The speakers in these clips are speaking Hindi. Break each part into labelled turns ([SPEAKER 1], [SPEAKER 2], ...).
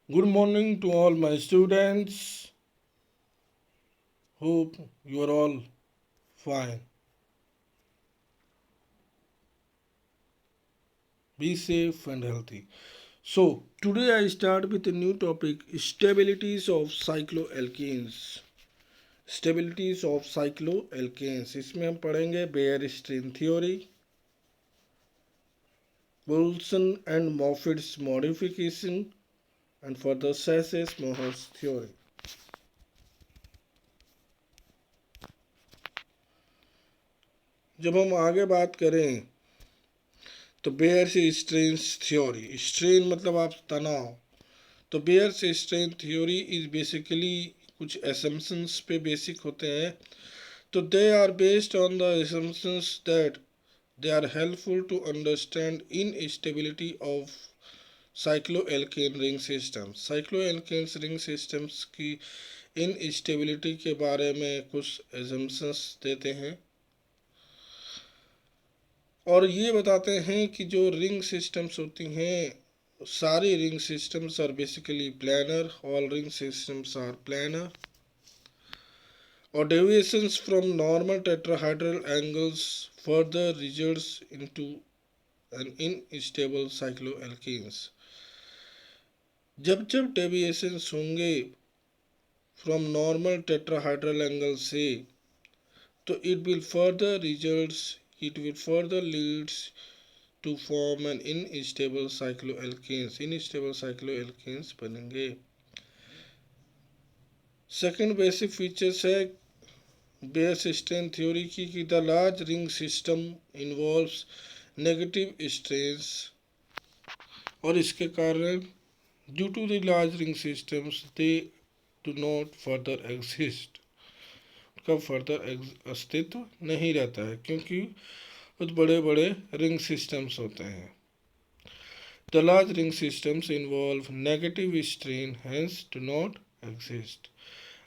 [SPEAKER 1] Good morning to all my students. Hope you are all fine. Be safe and healthy. So, today I start with a new topic, stabilities of cycloalkanes. Stabilities of cycloalkanes. इसमें हम पढ़ेंगे Baeyer strain theory, Wilson and Moffat's modification, and further Sasses-Mohr's theory. जब हम आगे बात करें तो बेयर से स्ट्रेन थ्योरी, स्ट्रेन मतलब आप तनाव, तो बेयर से स्ट्रेन थ्योरी इज बेसिकली कुछ एसम्पशंस पे बेसिक होते हैं. तो they are based on the assumptions that they are helpful to understand instability of cycloalkane ring system. Cycloalkane ring systems की इन स्टेबिलिटी के बारे में कुछ एसम्पशंस देते हैं और ये बताते हैं कि जो रिंग सिस्टम्स होती हैं सारी ring systems are basically planar. All ring systems are planar और deviations from normal tetrahedral angles further results into an instable cycloalkanes. जब जब डेविएशंस होंगे फ्रॉम नॉर्मल टेट्राहाइड्रल एंगल से तो it will further leads to form an unstable cycloalkanes. Unstable cycloalkanes बनेंगे. सेकेंड बेसिक फीचर्स है बेयर स्ट्रेन थ्योरी की कि the large ring system involves negative strains और इसके कारण due to the large ring systems they do not further exist. का फर्दर अस्तित्व नहीं रहता है क्योंकि बहुत बड़े बड़े रिंग सिस्टम्स होते हैं. The large ring systems involve negative strain, hence do not exist.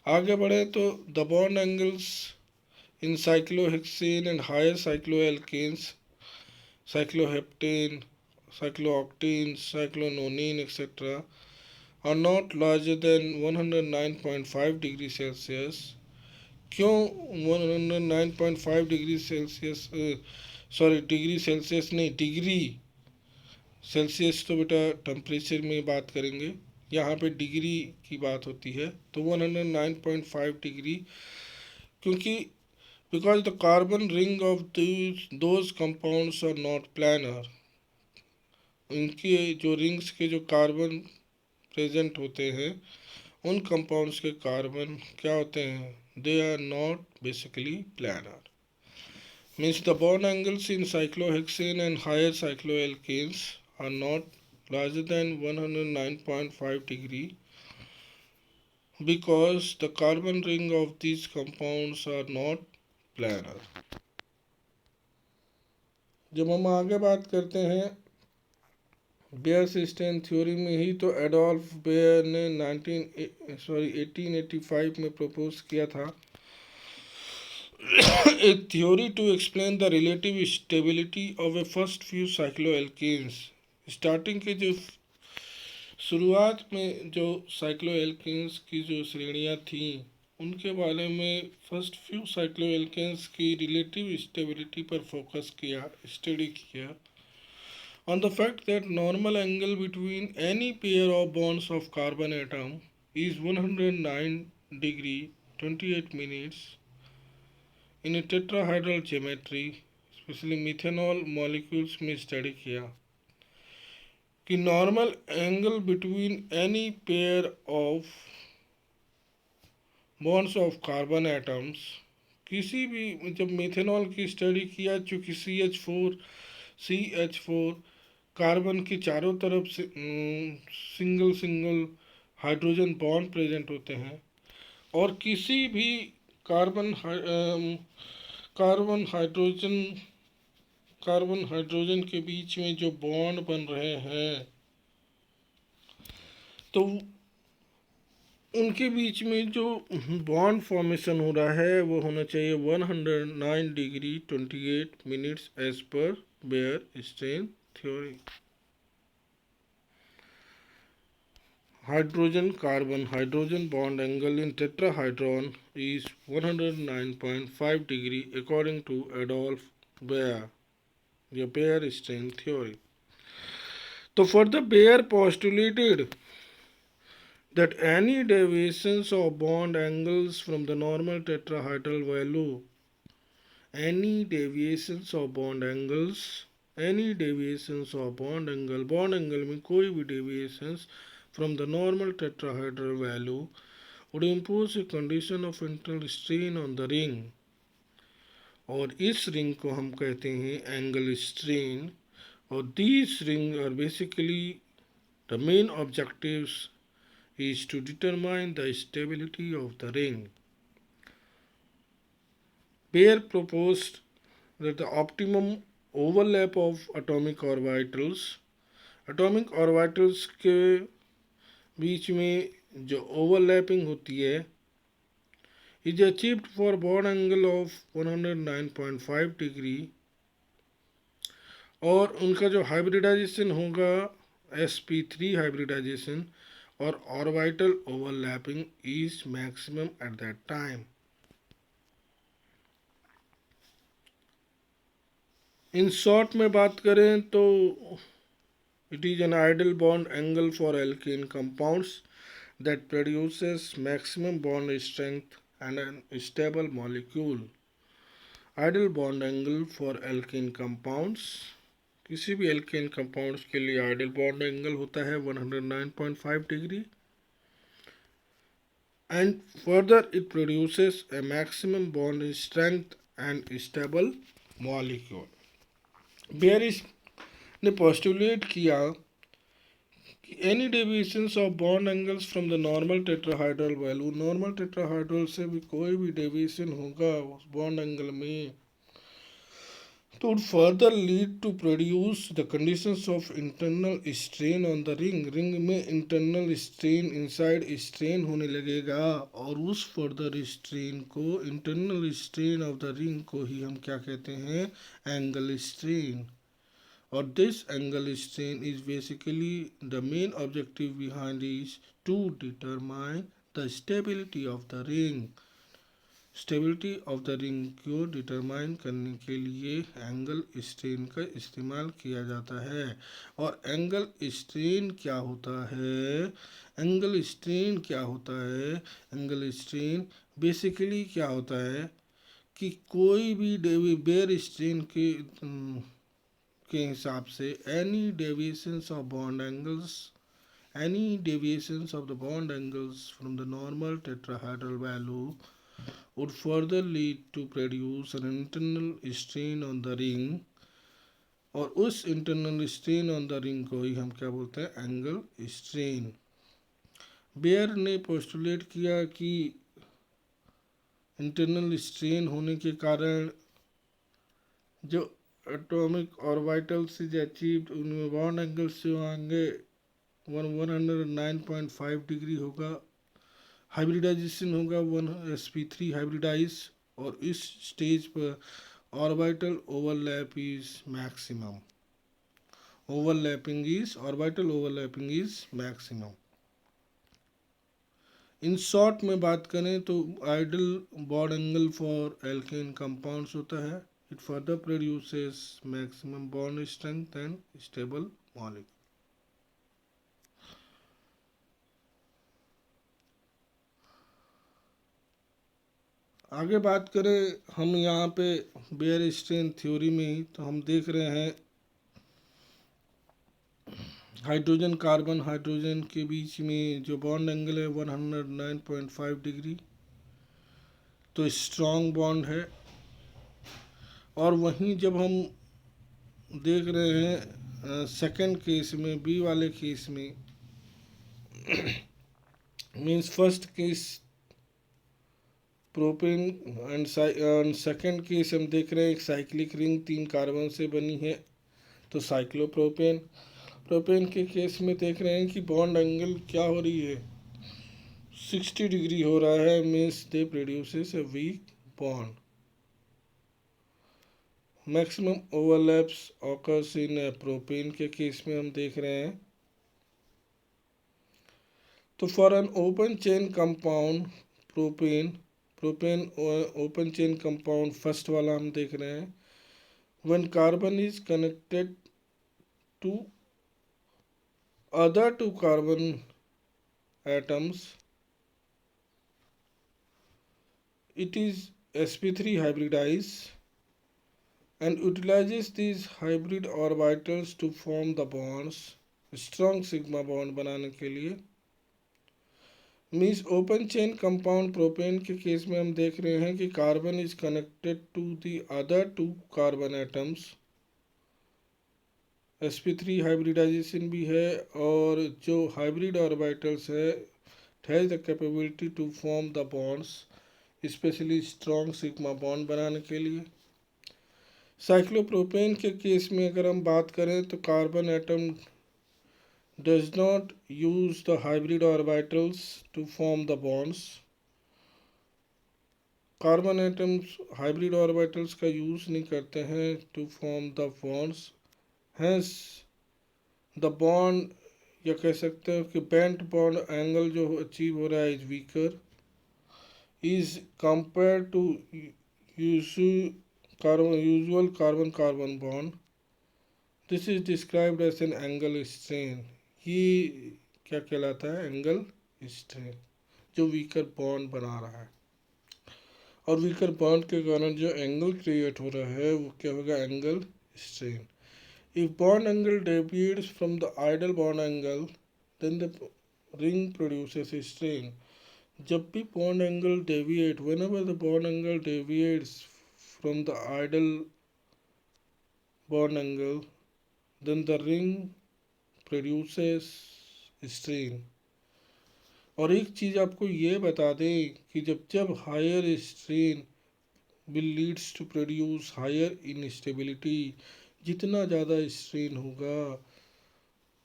[SPEAKER 1] आगे बढ़े तो the bond angles in cyclohexane and higher cycloalkanes, cycloheptane, cyclooctane, cyclononene, etc. are not larger than 109.5 degrees Celsius. क्यों 109.5 degree Celsius, sorry degree Celsius नहीं, डिग्री सेल्सियस तो बेटा टेम्परेचर में बात करेंगे, यहाँ पे डिग्री की बात होती है. तो 109.5 डिग्री क्योंकि because the carbon ring of those compounds are not planar. इनके जो रिंग्स के जो कार्बन प्रेजेंट होते हैं उन कंपाउंड्स के कार्बन क्या होते हैं, they are not basically planar. Means the bond angles in cyclohexane and higher cycloalkanes are not larger than 109.5 degree because the carbon ring of these compounds are not planar. जब हम आगे बात करते हैं बेयर स्ट्रेन थ्योरी में ही तो एडोल्फ बेयर ने 1885 में प्रपोज किया था a theory to explain the relative stability of a first few cycloalkanes. Starting के जो शुरुआत में जो साइक्लोएल्केन्स की जो श्रेणियाँ थीं उनके बारे में फर्स्ट फ्यू साइक्लोएल्केन्स की रिलेटिव स्टेबिलिटी पर फोकस किया, स्टडी किया on the fact that normal angle between any pair of bonds of carbon atom is 109 degree 28 minutes in a tetrahedral geometry, specially methanol molecules में स्टडी किया कि normal angle between any pair of bonds of carbon atoms, किसी भी जब मिथेनॉल की स्टडी किया चूँकि CH4 कार्बन की चारों तरफ से single single hydrogen bond present होते हैं और किसी भी कार्बन हाइड्रोजन के बीच में जो बॉन्ड बन रहे हैं तो उनके बीच में जो बॉन्ड फॉर्मेशन हो रहा है वो होना चाहिए 109 डिग्री 28 मिनट्स एज पर Baeyer strain theory. hydrogen bond angle in tetrahedron is 109.5 degree according to Adolf Baer, the Baer strain theory. So further Baer postulated that any deviations of bond angles from the normal tetrahedral value, bond angle में कोई भी deviations from the normal tetrahedral value would impose a condition of internal strain on the ring, और इस रिंग को हम कहते हैं एंगल स्ट्रेन. और these rings are basically the main objectives is to determine the stability of the ring. Baer proposed that the optimum overlap of atomic orbitals के बीच में जो ओवरलैपिंग होती है is achieved for bond angle of 109.5 degree, और उनका जो हाइब्रिडाइजेशन होगा sp3 हाइब्रिडाइजेशन, और orbital overlapping is maximum at that time. In short में बात करें तो it is an ideal bond angle for alkene compounds that produces maximum bond strength and a stable molecule. Ideal bond angle for alkene compounds, किसी भी alkene compounds के लिए ideal bond angle होता है 109.5 degree, and further it produces a maximum bond strength and stable molecule. Beer ने postulate किया कि any deviations of bond angles from the normal tetrahedral value, normal tetrahedral से भी कोई भी deviation होगा उस bond angle में तो would further lead to produce the conditions of internal strain on the ring. Ring में internal strain, inside strain होने लगेगा, और उस further strain को, internal strain of the ring को ही हम क्या कहते हैं, angle strain. Or this angle strain is basically the main objective behind is to determine the stability of the ring. Stability of the ring को डिटरमाइन करने के लिए एंगल स्ट्रेन का इस्तेमाल किया जाता है. और एंगल स्ट्रेन क्या होता है, एंगल स्ट्रेन बेसिकली क्या होता है कि कोई भी बेयर स्ट्रेन के हिसाब से any deviations of the bond angles from the normal tetrahedral value would further lead to produce an internal strain on the ring, और उस internal strain on the ring को ही हम क्या बोलते हैं, एंगल स्ट्रेन. बेयर ने पोस्टुलेट किया कि इंटरनल स्ट्रेन होने के कारण जो एटॉमिक ऑर्बिटल्स इज अचीव्ड उनमें बॉन्ड एंगल से होंगे 109.5 डिग्री होगा, हाइब्रिडाइजेशन होगा 1sp3 हाइब्रिडाइज, और इस स्टेज पर orbital overlap is maximum. Orbital overlapping is maximum. In short में बात करें तो ideal bond angle for alkane compounds होता है. It further produces maximum bond strength and stable molecule. आगे बात करें हम यहाँ पे बेयर स्ट्रेन थ्योरी में ही, तो हम देख रहे हैं हाइड्रोजन के बीच में जो बॉन्ड एंगल है 109.5 डिग्री, तो स्ट्रॉन्ग बॉन्ड है. और वहीं जब हम देख रहे हैं सेकंड केस में, बी वाले केस में means first case propane and second case हम देख रहे हैं एक साइक्लिक रिंग 3 कार्बन से बनी है, तो साइक्लोप्रोपेन. प्रोपेन के केस में देख रहे हैं कि बॉन्ड एंगल क्या हो रही है, 60 डिग्री हो रहा है, means they produces a weak bond. Maximum overlaps occurs in propane के केस में हम देख रहे हैं तो for an open chain compound propane, propane open chain compound first वाला हम देख रहे हैं, when carbon is connected to other two carbon atoms, it is sp3 hybridize and utilizes these hybrid orbitals to form the bonds, strong sigma bond बनाने के लिए। Means open chain compound propane के केस में हम देख रहे हैं कि carbon is connected to the other two carbon atoms, sp3 hybridization भी है, और जो हाइब्रिड ऑर्बिटल्स है it has the capability to form the bonds, specially strong sigma bond बनाने के लिए। साइक्लोप्रोपेन के केस में अगर हम बात करें तो carbon atom does not use the hybrid orbitals to form the bonds, carbon atoms hybrid orbitals का यूज नहीं करते हैं to form the bonds, hence the bond, या कह सकते हैं कि बेंट बॉन्ड एंगल जो अचीव हो रहा है is weaker is compare to usual carbon carbon bond, this is described as an angle strain. ये क्या कहलाता है? एंगल स्ट्रेन, जो वीकर बॉन्ड बना रहा है, और वीकर बॉन्ड के कारण जो एंगल क्रिएट हो रहा है वो क्या होगा? Angle strain. If bond angle deviates from the ideal bond angle, then the ring produces a strain. जब भी bond angle deviate, whenever the bond angle deviates from the ideal bond angle, then the ring produces strain. और एक चीज़ आपको ये बता दें कि जब जब higher strain will leads to produce higher instability, जितना ज़्यादा स्ट्रेन होगा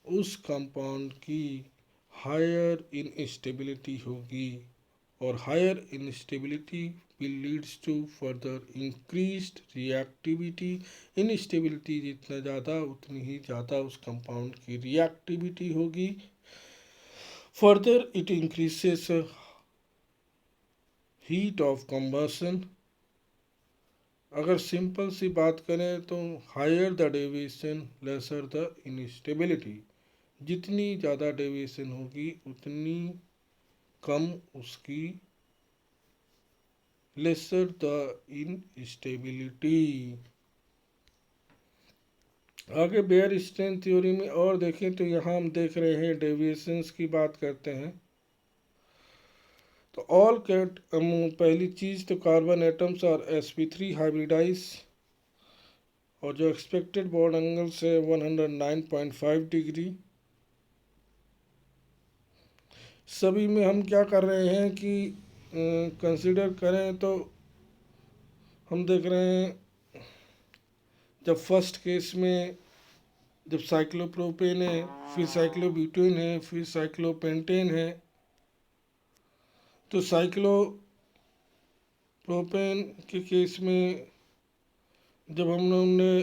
[SPEAKER 1] उस कंपाउंड की हायर इनस्टेबिलिटी होगी, और higher instability will leads to further increased reactivity. Instability जितना ज़्यादा उतनी ही ज़्यादा उस कंपाउंड की रिएक्टिविटी होगी, further it increases heat of combustion. अगर सिंपल सी बात करें तो higher the deviation lesser the instability, जितनी ज़्यादा डेविएशन होगी उतनी कम उसकी लेसर द इनस्टेबिलिटी। आगे बेयर स्ट्रेन थ्योरी में और देखें तो यहाँ हम देख रहे हैं डेविएशंस की बात करते हैं तो पहली चीज़ तो कार्बन एटम्स और sp3 हाइब्रिडाइज, और जो एक्सपेक्टेड बॉन्ड एंगल्स है 109.5 डिग्री। सभी में हम क्या कर रहे हैं कि कंसिडर करें तो हम देख रहे हैं जब फर्स्ट केस में जब साइक्लोप्रोपेन है, फिर साइक्लोब्यूटेन है, फिर साइक्लोपेंटेन है, तो साइक्लोप्रोपेन के केस में जब हमने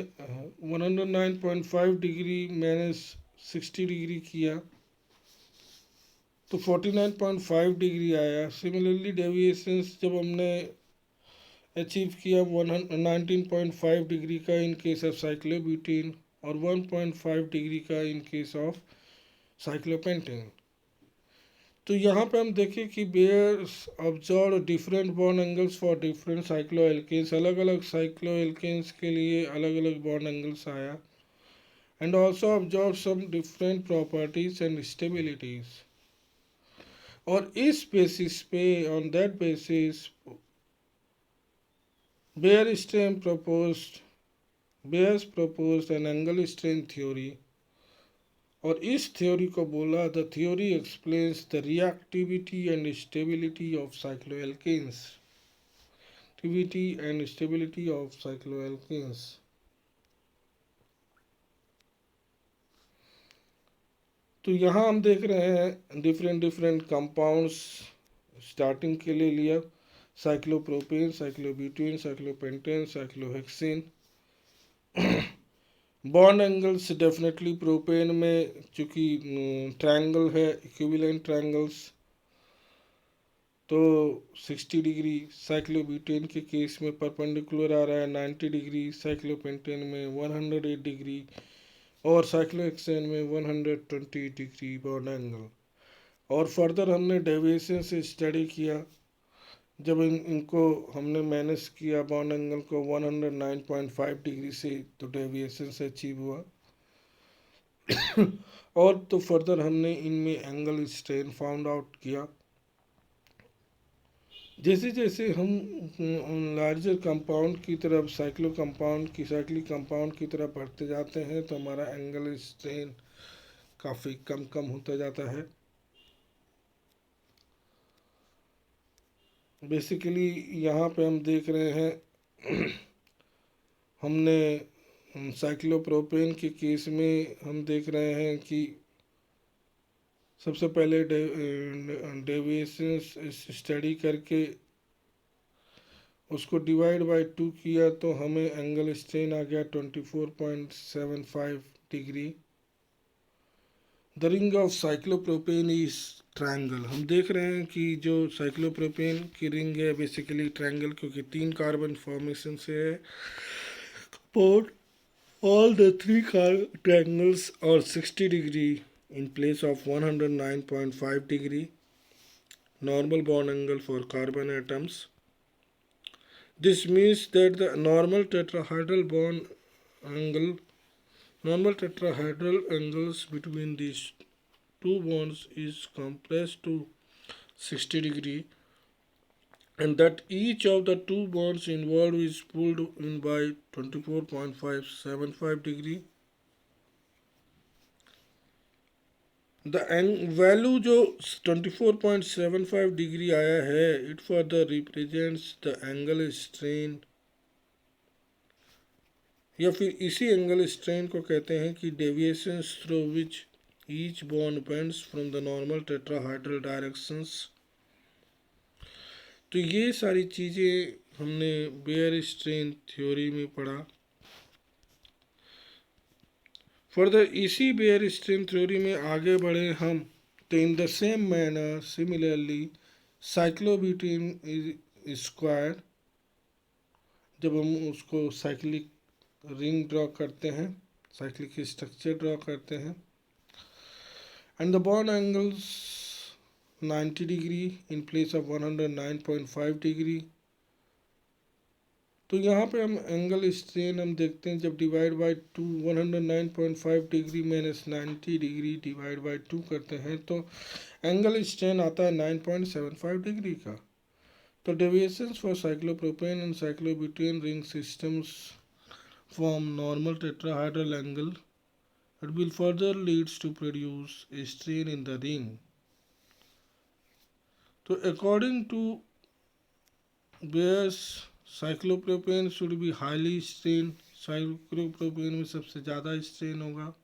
[SPEAKER 1] 109.5 डिग्री माइनस 60 डिग्री किया तो 49.5 डिग्री आया। सिमिलरली डेविएशंस जब हमने अचीव किया 19.5 डिग्री का इन केस ऑफ साइक्लोब्यूटेन और 1.5 डिग्री का इन केस ऑफ साइक्लोपेंटेन। तो यहाँ पे हम देखें कि Baeyer observe different bond angles for different cycloalkanes, अलग अलग साइक्लोएल्केन्स के लिए अलग अलग बॉन्ड एंगल्स आया, and also observe some different properties and stabilities. और इस बेसिस पे, on that basis, Baeyer's proposed an angle strain theory, और इस थ्योरी को बोला the theory explains the reactivity and stability of cycloalkanes, activity and stability of cycloalkanes. तो यहाँ हम देख रहे हैं डिफरेंट कंपाउंड्स, स्टार्टिंग के लिए लिया cyclopropane, cyclobutane, cyclopentane, cyclohexane. Bond angles definitely propane में चूँकि ट्रायंगल है, इक्विवेलेंट ट्रायंगल्स, तो 60 डिग्री साइक्लोब्यूटेन के केस में परपेंडिकुलर आ रहा है, 90 डिग्री साइक्लोपेंटेन में, 108 डिग्री और साइक्लोहेक्सेन में 120 डिग्री बॉन्ड एंगल। और फर्दर हमने डेविएशन से स्टडी किया, जब इनको हमने मैनेज किया बॉन्ड एंगल को 109.5 डिग्री से, तो डेविएशन से अचीव हुआ। और तो फर्दर हमने इनमें एंगल स्ट्रेन फाउंड आउट किया। जैसे जैसे हम लार्जर कंपाउंड की तरफ, साइक्लिक कंपाउंड की तरफ बढ़ते जाते हैं, तो हमारा एंगल स्ट्रेन काफ़ी कम कम होता जाता है। बेसिकली यहाँ पे हम देख रहे हैं हमने साइक्लोप्रोपेन के केस में हम देख रहे हैं कि सबसे पहले डेविएशन स्टडी करके उसको डिवाइड बाय 2 किया, तो हमें एंगल स्ट्रेन आ गया 24.75 degree. The ring of cyclopropane is triangle. हम देख रहे हैं कि जो साइक्लोप्रोपेन की रिंग है बेसिकली ट्रायंगल, क्योंकि 3 कार्बन फॉर्मेशन से है। Support all the three triangles are 60 degree in place of 109.5 degree normal bond angle for carbon atoms. This means that the normal tetrahedral angles between these two bonds is compressed to 60 degree, and that each of the two bonds involved is pulled in by 24.575 degree. The value जो 24.75 डिग्री आया है, it further represents the angle strain, या फिर इसी एंगल स्ट्रेन को कहते हैं कि deviations through which each bond bends from the normal tetrahedral directions. तो ये सारी चीज़ें हमने बेयर स्ट्रेन थ्योरी में पढ़ा। फर्दर इसी बेयर स्ट्रेन थ्योरी में आगे बढ़े हम, तो in the same manner similarly cyclobutane is square, जब हम उसको साइक्लिक रिंग ड्रॉ करते हैं, साइक्लिक स्ट्रक्चर ड्रॉ करते हैं, and the bond angles 90 degree in place of 109.5 degree. तो यहाँ पे हम एंगल स्ट्रेन हम देखते हैं, जब divide by 2 109.5 degree minus 90 degree divide by 2 करते हैं, तो एंगल स्ट्रेन आता है 9.75 डिग्री का। तो deviations for cyclopropane and cyclobutane ring systems form normal tetrahedral angle, it will further leads to produce a strain in the ring. तो according to Baeyer's cyclopropane should be highly strain, cyclopropane में सबसे ज़्यादा स्ट्रेन होगा,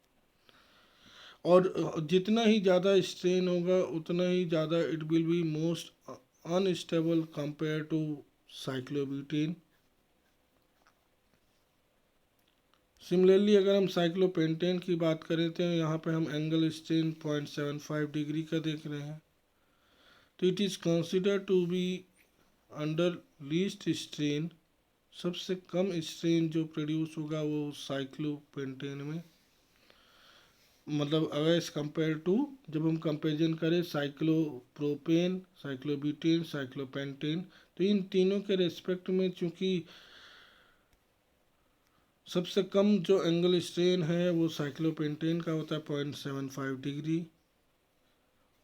[SPEAKER 1] और जितना ही ज़्यादा स्ट्रेन होगा उतना ही ज़्यादा it will be most unstable compare to cyclobutane. Similarly अगर हम साइक्लोपेंटेन की बात करें, तो यहाँ पे हम एंगल स्ट्रेन 0.75 डिग्री का देख रहे हैं। तो it is consider to be under least strain, सबसे कम स्ट्रेन जो प्रोड्यूस होगा वो साइक्लोपेंटेन में, मतलब अगर इस कंपेयर टू, जब हम कंपेरिजन करें साइक्लोप्रोपेन, साइक्लोब्यूटेन, साइक्लोपेंटेन, तो इन तीनों के रेस्पेक्ट में चूँकि सबसे कम जो एंगल स्ट्रेन है वो साइक्लोपेंटेन का होता है 0.75 डिग्री,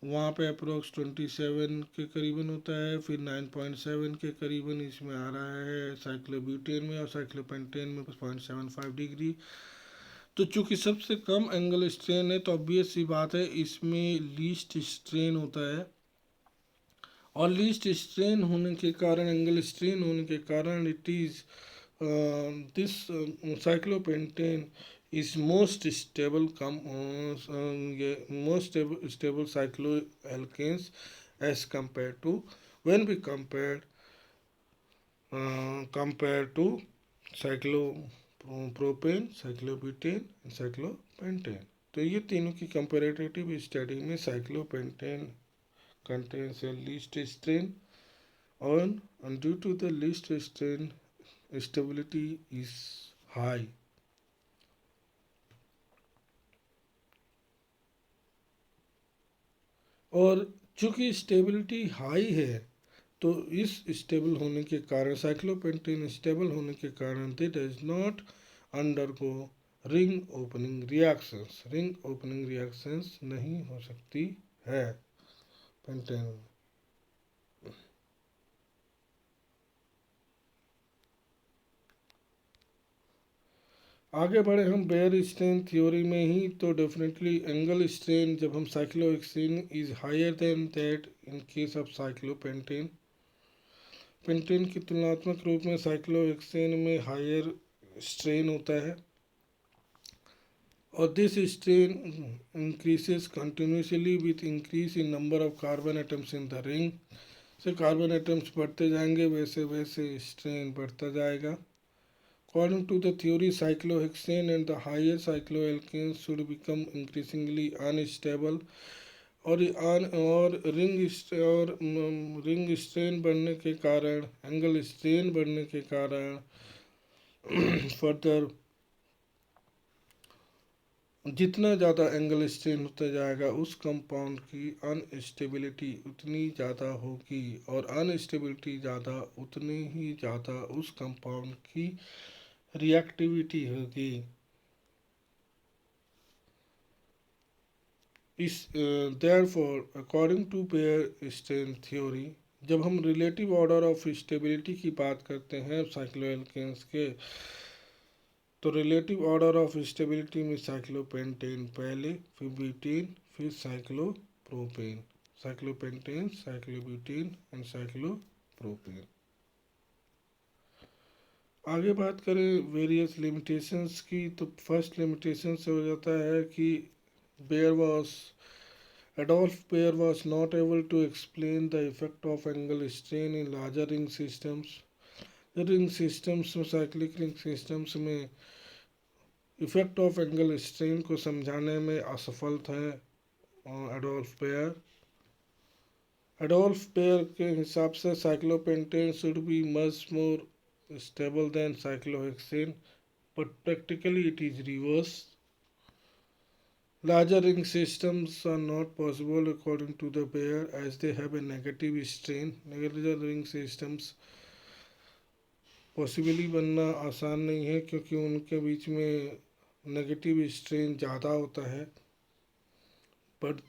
[SPEAKER 1] वहाँ पे अप्रोक्स 27 के करीबन होता है, फिर 9.7 के करीबन इसमें आ रहा है साइक्लोब्यूटेन में, और साइक्लोपेंटेन में 0.75 डिग्री। तो चूँकि सबसे कम एंगल स्ट्रेन है, तो ऑब्वियस सी बात है इसमें लीस्ट स्ट्रेन होता है, और लीस्ट स्ट्रेन होने के कारण, एंगल स्ट्रेन होने के कारण, it is this cyclopentan is most stable most stable cycloalkanes as compared to, when we compare to cyclopropane propane, cyclobutane, cyclopentane. तो ये तीनों की कंपैरेटिव स्टडी में cyclopentane contains a least strain on, and due to the least strain stability is high। और चूंकि स्टेबिलिटी हाई है तो इस स्टेबल होने के कारण, साइक्लोपेंटेन स्टेबल होने के कारण, दे does not undergo ring opening reactions, ring opening reactions नहीं हो सकती है पेंटेन में। आगे बढ़े हम बेयर स्ट्रेन थ्योरी में ही, तो डेफिनेटली एंगल स्ट्रेन जब हम cyclohexane is higher than that in case of cyclopentane. Pentane की तुलनात्मक रूप में साइक्लोहेक्सेन में हायर स्ट्रेन होता है, और this strain increases continuously with increase in number of carbon atoms in the ring. से कार्बन एटम्स बढ़ते जाएंगे वैसे वैसे स्ट्रेन बढ़ता जाएगा। According to the theory, cyclohexane and the higher cycloalkanes should become increasingly unstable, और रिंग स्ट्रेन बढ़ने के कारण, एंगल स्ट्रेन बढ़ने के कारण फर्दर जितना ज़्यादा एंगल स्ट्रेन होता जाएगा उस कंपाउंड की अनस्टेबिलिटी उतनी ज़्यादा होगी, और अनस्टेबिलिटी ज़्यादा उतनी ही ज़्यादा उस कंपाउंड की रिएक्टिविटी होगी। इस therefore according to Baeyer strain theory, जब हम रिलेटिव ऑर्डर ऑफ स्टेबिलिटी की बात करते हैं साइक्लोएल्केन्स के, तो रिलेटिव ऑर्डर ऑफ स्टेबिलिटी में साइक्लोपेंटेन पहले, फिर ब्यूटेन, फिर cyclopropane, cyclopentane, cyclobutane and cyclopropane. आगे बात करें वेरियस लिमिटेशंस की, तो फर्स्ट लिमिटेशन से हो जाता है कि Baer was Adolf Baer was not able to explain the effect of angle strain in larger ring systems। Ring systems में, साइक्लिक रिंग सिस्टम्स में इफेक्ट ऑफ एंगल स्ट्रेन को समझाने में असफल थे एडोल्फ बेयर। एडोल्फ बेयर के हिसाब से cyclopentane should be much more stable then cyclohexane, but practically it is reverse. Larger ring systems are not possible according to the Bayer as they have a negative strain। Larger ring systems possibly बनना आसान नहीं है क्योंकि उनके बीच में नेगेटिव स्ट्रेन ज़्यादा होता है, but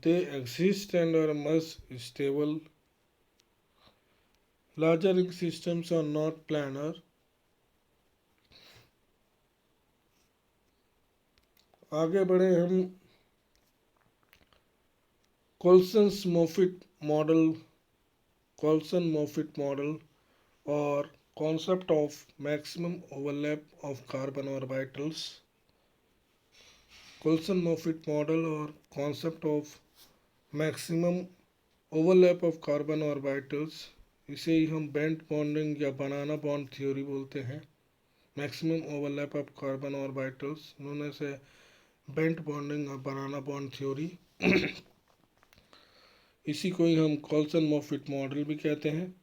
[SPEAKER 1] they exist and are much stable. Larger ring systems are not planar. आगे बढ़े हम कोल्सन-मोफिट मॉडल और concept of maximum overlap of carbon orbitals. Coulson Moffitt model और concept of maximum overlap of carbon orbitals, इसे ही हम बेंट बॉन्डिंग या बनाना बॉन्ड थ्योरी बोलते हैं। Maximum overlap of carbon orbitals known as a bent bonding और बनाना बॉन्ड थ्योरी। इसी को ही हम कोल्सन-मोफिट मॉडल भी कहते हैं।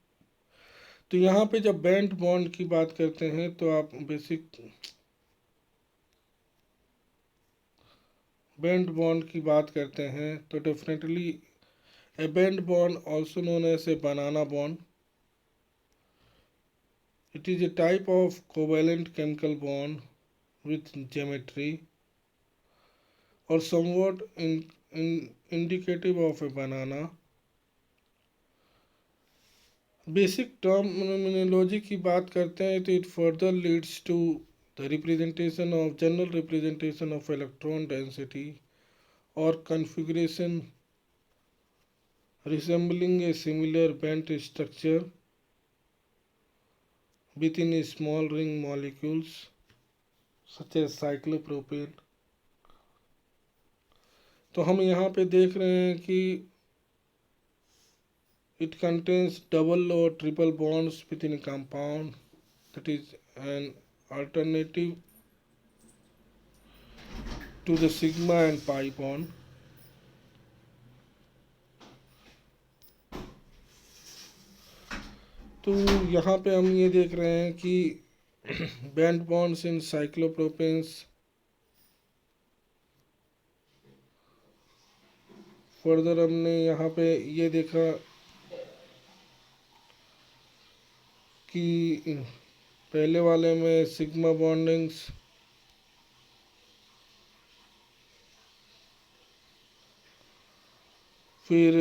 [SPEAKER 1] तो यहाँ पे जब बेंट बॉन्ड की बात करते हैं तो आप बेंट बॉन्ड की बात करते हैं तो definitely a bent bond also known as a banana bond, it is a type of covalent chemical bond with geometry और somewhat indicative of a banana. Basic terminology की बात करते हैं तो it further leads to the representation of general representation of electron density और configuration resembling a similar bent structure within a small ring molecules such as cyclopropane। तो हम यहाँ पे देख रहे हैं कि it contains double or triple bonds within a compound, that is an alternative to the sigma and pi bond. तो यहाँ पे हम ये देख रहे हैं कि बैंड बॉन्ड्स इन साइक्लोप्रोपेन्स, फर्दर हमने यहाँ पे ये देखा कि पहले वाले में सिग्मा बॉन्डिंग्स, फिर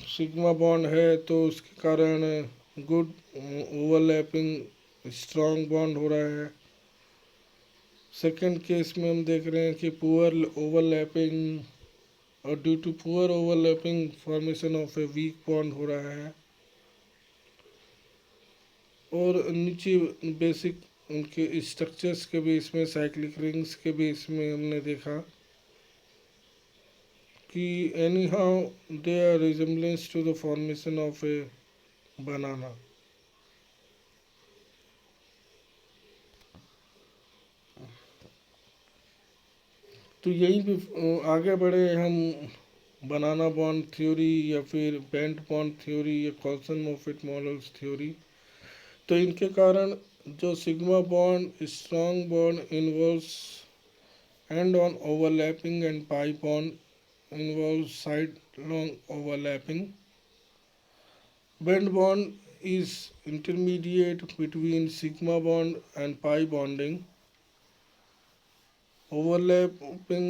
[SPEAKER 1] सिग्मा बॉन्ड है तो उसके कारण गुड ओवरलैपिंग स्ट्रॉन्ग बॉन्ड हो रहा है। सेकंड केस में हम देख रहे हैं कि पुअर ओवरलैपिंग, और due to poor overlapping formation of a weak bond हो रहा है। और नीचे बेसिक उनके स्ट्रक्चर्स के बेस में, साइक्लिक रिंग्स के बेस में हमने देखा कि anyhow they are resemblance to the formation of a banana. तो यहीं पे आगे बढ़े हम बनाना बॉन्ड थ्योरी या फिर बेंट बॉन्ड थ्योरी या कॉल्सन मोफेट मॉडल्स थ्योरी। तो इनके कारण जो sigma bond strong bond involves and on overlapping and pi bond involves side-long overlapping. Band bond is intermediate between sigma bond and pi bonding. Overlapping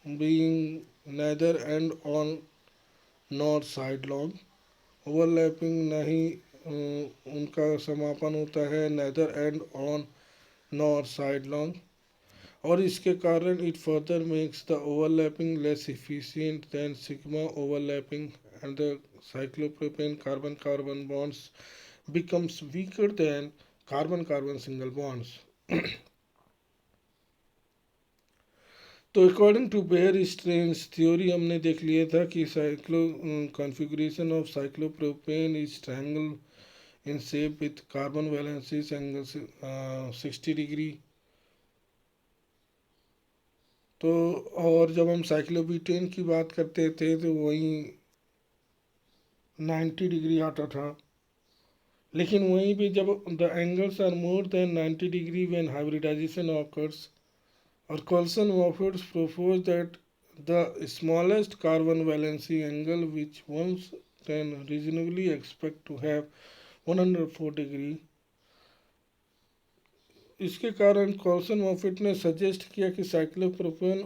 [SPEAKER 1] being neither end on nor sidelong. Overlapping नहीं उनका समापन होता है neither end on nor sidelong, और इसके कारण it further makes the overlapping less efficient than sigma overlapping, and the cyclopropane carbon-carbon bonds becomes weaker than carbon-carbon single bonds. तो according to Baeyer strain theory हमने देख लिया था कि cyclo configuration of cyclopropane is triangle in shape with carbon valencies angle 60 degree. तो और जब हम साइक्लोब्यूटेन की बात करते थे तो वहीं 90 डिग्री आता था, लेकिन वहीं पे जब the angles are more than 90 degree when hybridization occurs, और Coulson Moffett proposed that the smallest carbon valency angle which one can reasonably expect to have 104 degree. इसके कारण कॉल्सन मोफेट ने सजेस्ट किया कि cyclopropane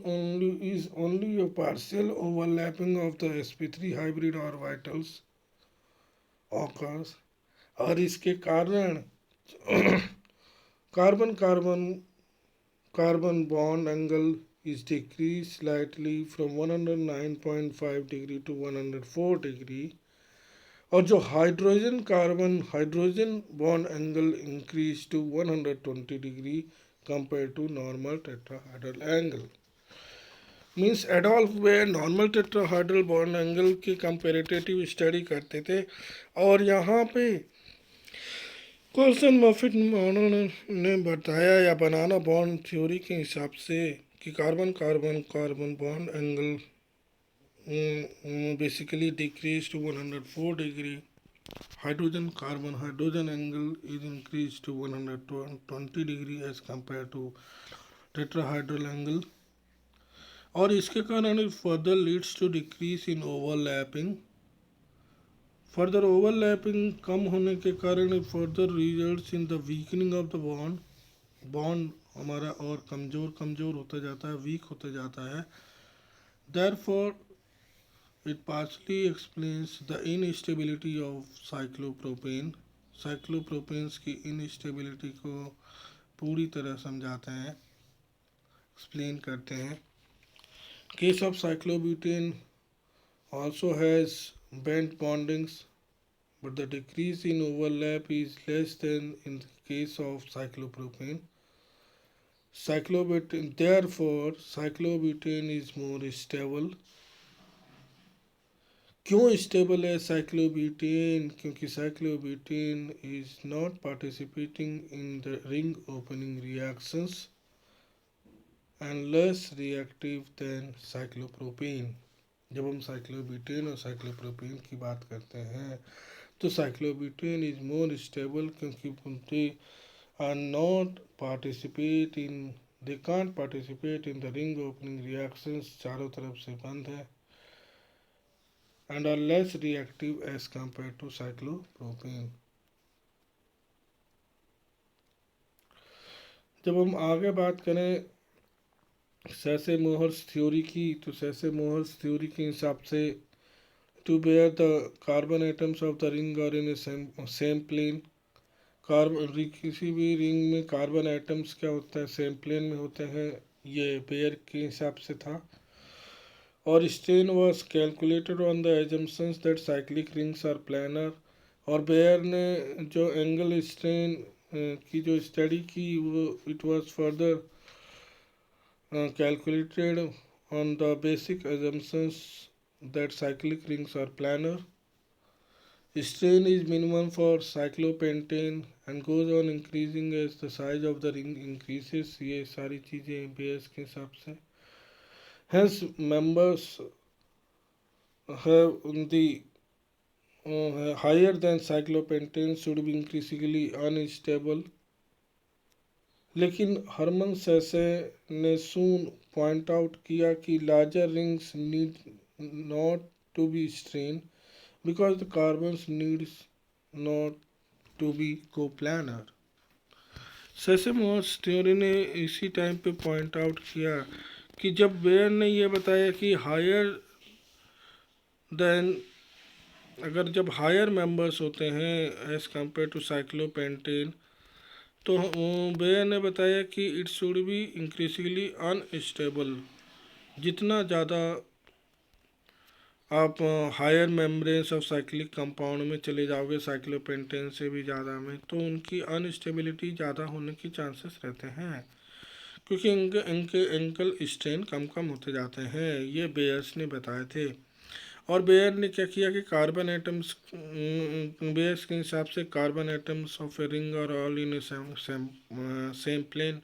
[SPEAKER 1] only a partial overlapping of the sp3 hybrid orbitals occurs, और इसके कारण carbon carbon carbon bond angle is decreased slightly from 109.5 degree to 104 degree, और जो hydrogen carbon hydrogen bond angle increase to 120 degree compare to normal tetrahedral angle. Means Adolf वे नॉर्मल टेट्राहाइड्रल बॉन्ड एंगल की कंपेरेटिव स्टडी करते थे, और यहाँ पे कोल्सन मॉफेट मॉडल ने बताया या बनाना बॉन्ड थ्योरी के हिसाब से कि carbon carbon carbon bond angle basically decrease to 104 degree, hydrogen carbon hydrogen angle is increase to 120 degree as compare to tetrahedral angle, और इसके कारण it further leads to decrease in overlapping. Further overlapping कम होने के कारण further results in the weakening of the bond, bond हमारा और कमज़ोर कमज़ोर होता जाता है, वीक होता जाता है। Therefore it partially explains the instability of cyclopropane. Cyclopropanes की इनस्टेबिलिटी को पूरी तरह समझाते हैं, एक्सप्लेन करते हैं। Case of cyclobutane also has bent bondings, but the decrease in overlap is less than in the case of cyclopropane. Therefore, cyclobutane is more stable. क्यों स्टेबल है साइक्लोब्यूटेन? क्योंकि cyclobutane is not participating in the ring opening reactions and less reactive than cyclopropane. जब हम साइक्लोब्यूटेन और साइक्लोप्रोपेन की बात करते हैं तो साइक्लोब्यूटेन इज मोर स्टेबल, क्योंकि they are not participate in they can't participate in the ring opening reactions, चारों तरफ से बंद है, and are less reactive as compare to cyclopropane. जब हम आगे बात करें सेसे-मोहर्स थ्योरी की, तो सेसे-मोहर्स थ्योरी के हिसाब से to Baeyer the carbon atoms of the ring और इन सेम प्लेन, कार्बन किसी भी रिंग में कार्बन एटम्स क्या होता है, सेम प्लेन में होते हैं, ये बेयर के हिसाब से था। और strain was calculated on the assumptions that cyclic rings are planar. और बेयर ने जो एंगल स्ट्रेन की जो स्टडी की वो it was further calculated on the basic assumptions that cyclic rings are planar. Strain is minimum for cyclopentane and goes on increasing as the size of the ring increases. ये सारी चीज़ें बेयर्स के हिसाब से। Hence members have the higher than cyclopentane should be increasingly unstable. लेकिन हरमन सेसे ने सून पॉइंट आउट किया कि larger rings need not to be strain because the carbons needs not to be coplanar. Sachse Mohr's theory ने इसी टाइम पे पॉइंट आउट किया कि जब बेयर ने ये बताया कि हायर देन, अगर जब हायर मेंबर्स होते हैं एज कंपेयर टू साइक्लोपेंटेन, तो बेयर ने बताया कि it should be increasingly unstable. जितना ज़्यादा आप higher membranes of cyclic compound में चले जाओगे साइक्लोपेंटेन से भी ज़्यादा में, तो उनकी अनस्टेबिलिटी ज़्यादा होने की चांसेस रहते हैं, क्योंकि इनके एंकल स्ट्रेन कम कम होते जाते हैं। ये बेयर्स ने बताए थे। और बेयर ने क्या किया कि कार्बन एटम्स, बेयर्स के हिसाब से carbon atoms of a ring और all in same plane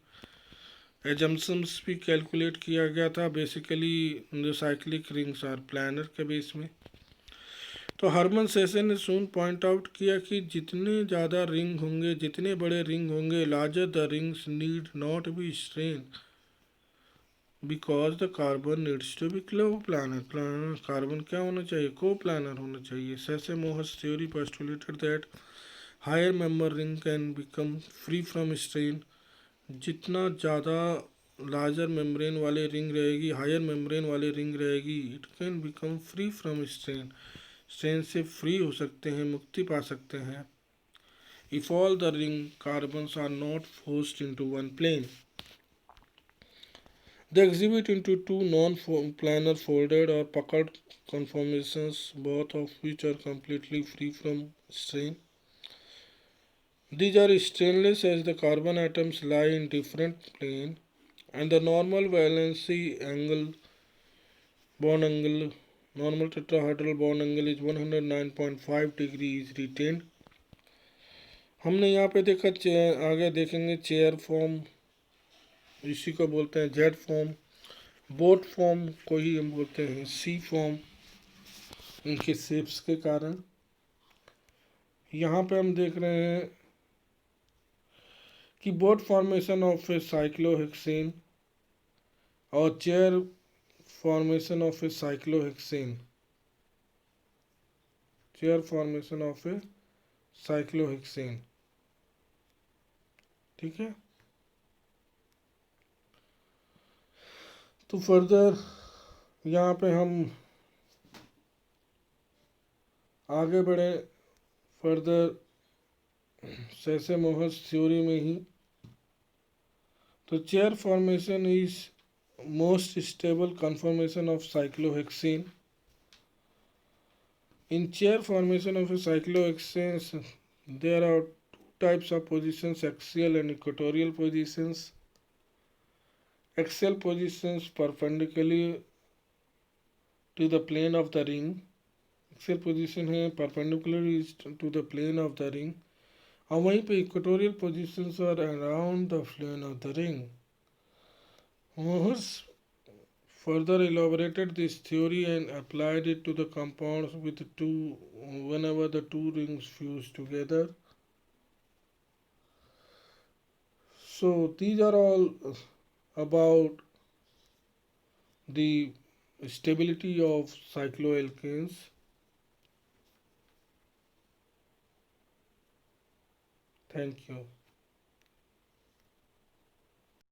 [SPEAKER 1] assumptions भी कैलकुलेट किया गया था, बेसिकली जो साइक्लिक रिंग्स आर प्लानर के बेस में। तो हरमन सेसे ने सून पॉइंट आउट किया कि जितने ज़्यादा रिंग होंगे, जितने बड़े रिंग होंगे, larger the rings need not be strain because the carbon needs to be coplanar. Carbon क्या होना चाहिए? को-प्लानर होना चाहिए। Sachse Mohr's theory postulated that higher member ring can become free from strain. जितना ज़्यादा लार्जर मेम्ब्रेन वाले रिंग रहेगी, हायर मेम्ब्रेन वाले रिंग रहेगी, it can become free from strain, strain से फ्री हो सकते हैं, मुक्ति पा सकते हैं। If all the ring carbons are not forced into one plane, they exhibit into two non-planar folded or puckered conformations, both of which are completely free from strain. These are strainless as the carbon atoms lie in different plane and the normal valency angle, bond angle, normal tetrahedral bond angle is 109.5 degree is retained. हमने यहाँ पे देखा, आगे देखेंगे चेयर फॉर्म, इसी को बोलते हैं जेड फॉर्म। बोट फॉर्म को ही हम बोलते हैं सी फॉर्म, इनके शेप्स के कारण। यहाँ पे हम देख रहे हैं कि boat formation of a cyclohexane और chair formation of a cyclohexane, chair formation of a cyclohexane. ठीक है, तो फर्दर यहाँ पे हम आगे बढ़े फर्दर सेसे-मोहर्स थ्योरी में ही। तो chair formation is most stable conformation of cyclohexane. In chair formation of a cyclohexane, there are two types of positions, axial and equatorial positions. Axial positions perpendicular to the plane of the ring, axial position है perpendicular is to the plane of the ring, और वहीं पे equatorial positions are around the plane of the ring. Mohs further elaborated this theory and applied it to the compounds with two whenever the two rings fuse together. So these are all about the stability of cycloalkanes. Thank you.